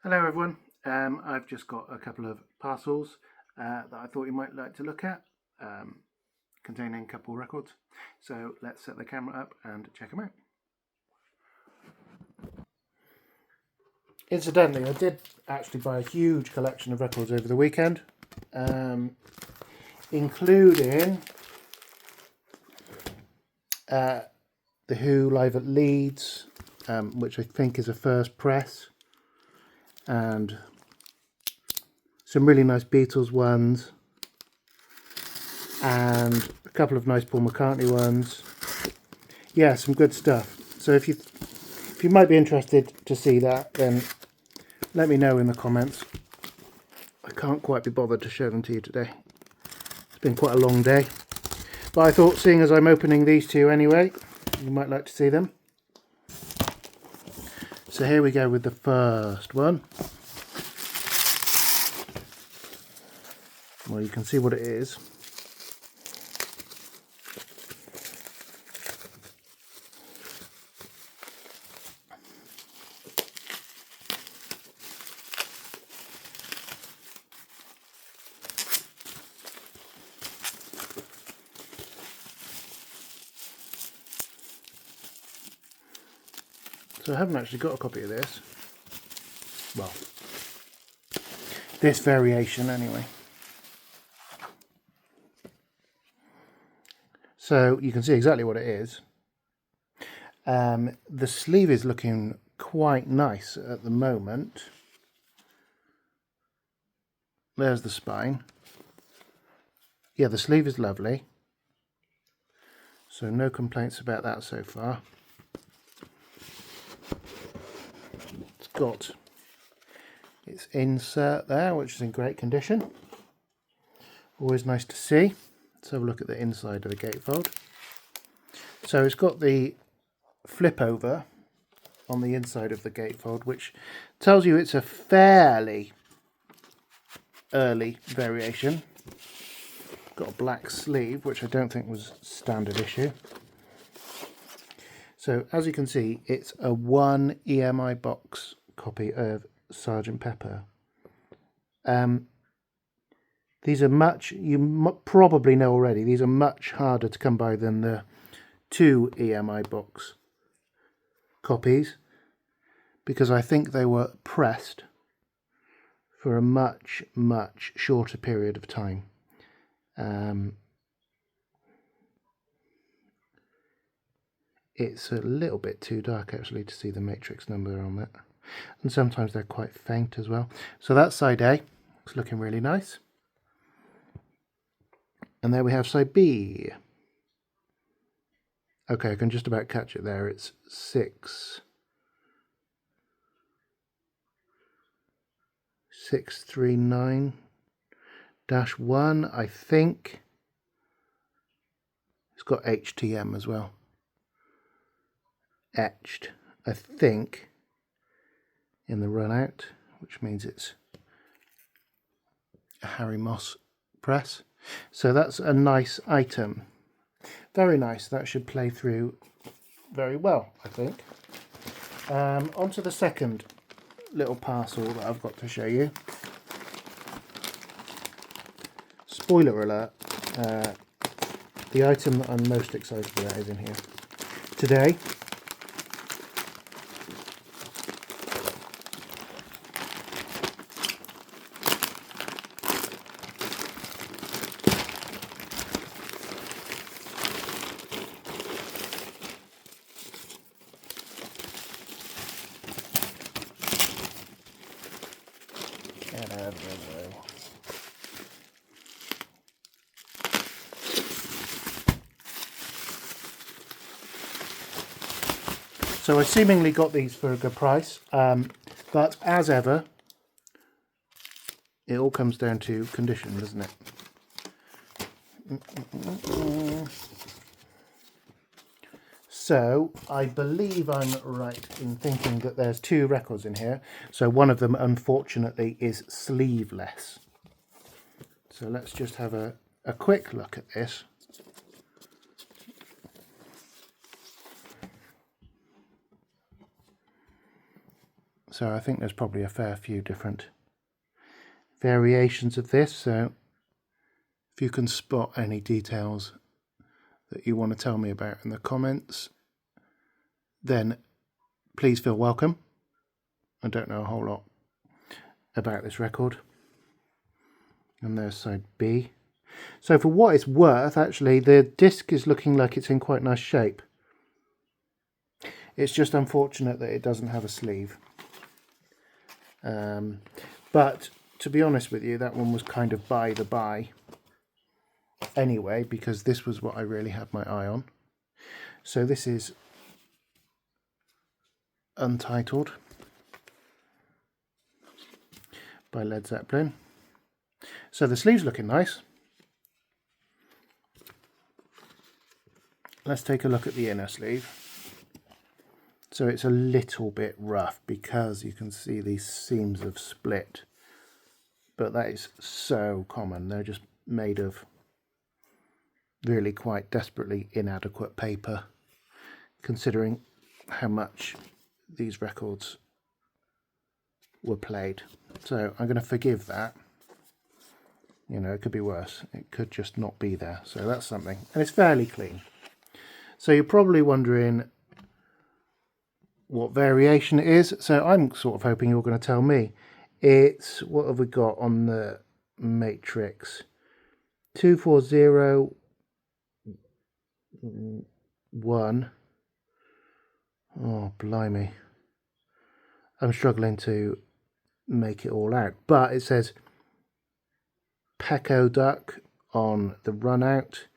Hello everyone, I've just got a couple of parcels that I thought you might like to look at, containing a couple of records. So let's set the camera up and check them out. Incidentally, I did actually buy a huge collection of records over the weekend, including The Who live at Leeds, which I think is a first press, and some really nice Beatles ones, and a couple of nice Paul McCartney ones. Yeah, some good stuff. So if you might be interested to see that, then let me know in the comments. I can't quite be bothered to show them to you today. It's been quite a long day. But I thought, seeing as I'm opening these two anyway, you might like to see them. So here we go with the first one. Well, you can see what it is. So I haven't actually got a copy of this. Well, this variation anyway. So you can see exactly what it is. The sleeve is looking quite nice at the moment. There's the spine. Yeah, the sleeve is lovely. So no complaints about that so far. It's got its insert there, which is in great condition. Always nice to see. Let's have a look at the inside of the gatefold. So it's got the flip over on the inside of the gatefold, which tells you it's a fairly early variation. Got a black sleeve, which I don't think was standard issue. So as you can see, it's a 1 EMI box copy of Sgt. Pepper. These are much, you probably know already, these are much harder to come by than the 2 EMI box copies, because I think they were pressed for a much shorter period of time. It's a little bit too dark actually to see the matrix number on that, and sometimes they're quite faint as well. So that's side A, it's looking really nice. And there we have side B. Okay, I can just about catch it there. It's 639-1, I think. It's got HTM as well. Etched, I think, in the run out, which means it's a Harry Moss press. So that's a nice item. Very nice. That should play through very well, I think. On to the second little parcel that I've got to show you. Spoiler alert, the item that I'm most excited about is in here today. Get out of the way. So I seemingly got these for a good price, but as ever, it all comes down to condition, doesn't it? So I believe I'm right in thinking that there's 2 records in here. So one of them, unfortunately, is sleeveless. So let's just have a quick look at this. So I think there's probably a fair few different variations of this. So if you can spot any details that you want to tell me about in the comments, then please feel welcome. I don't know a whole lot about this record. And there's side B. So for what it's worth, actually, the disc is looking like it's in quite nice shape. It's just unfortunate that it doesn't have a sleeve. But to be honest with you, that one was kind of by the by anyway, because this was what I really had my eye on. So this is Untitled by Led Zeppelin. So the sleeve's looking nice. Let's take a look at the inner sleeve. So it's a little bit rough because you can see these seams have split, but that is so common. They're just made of really quite desperately inadequate paper, considering how much these records were played. So I'm going to forgive that. You know, it could be worse. It could just not be there. So that's something. And it's fairly clean. So you're probably wondering what variation it is. So I'm sort of hoping you're going to tell me. It's, what have we got on the matrix? 2401. Oh, blimey. I'm struggling to make it all out. But it says Pecco Duck on the run out.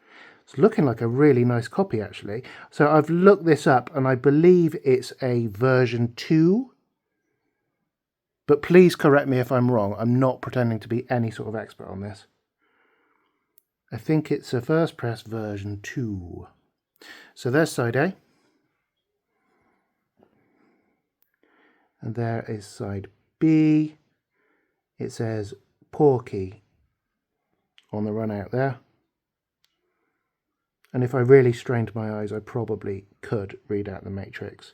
It's looking like a really nice copy, actually. So I've looked this up, and I believe it's a version 2. But please correct me if I'm wrong. I'm not pretending to be any sort of expert on this. I think it's a first press version 2. So there's side A. And there is side B. It says Porky on the run out there. And if I really strained my eyes, I probably could read out the matrix.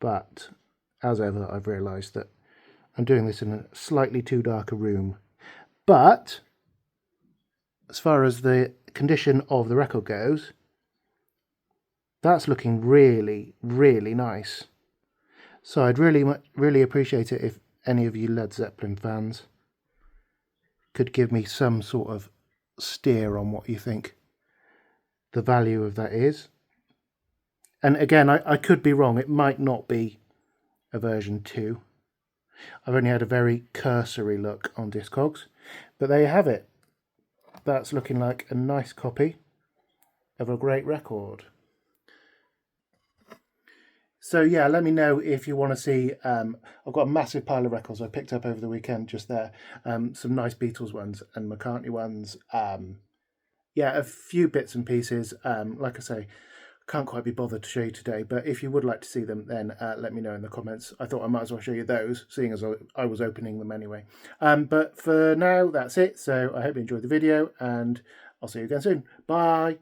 But as ever, I've realised that I'm doing this in a slightly too dark a room. But as far as the condition of the record goes, that's looking really, really nice. So I'd really appreciate it if any of you Led Zeppelin fans could give me some sort of steer on what you think the value of that is. And again, I could be wrong. It might not be a version 2. I've only had a very cursory look on Discogs, but there you have it. That's looking like a nice copy of a great record. So yeah, let me know if you want to see, I've got a massive pile of records I picked up over the weekend just there. Some nice Beatles ones and McCartney ones. Yeah, a few bits and pieces. Like I say, can't quite be bothered to show you today, but if you would like to see them, then let me know in the comments. I thought I might as well show you those, seeing as I was opening them anyway. But for now, that's it. So I hope you enjoyed the video, and I'll see you again soon. Bye!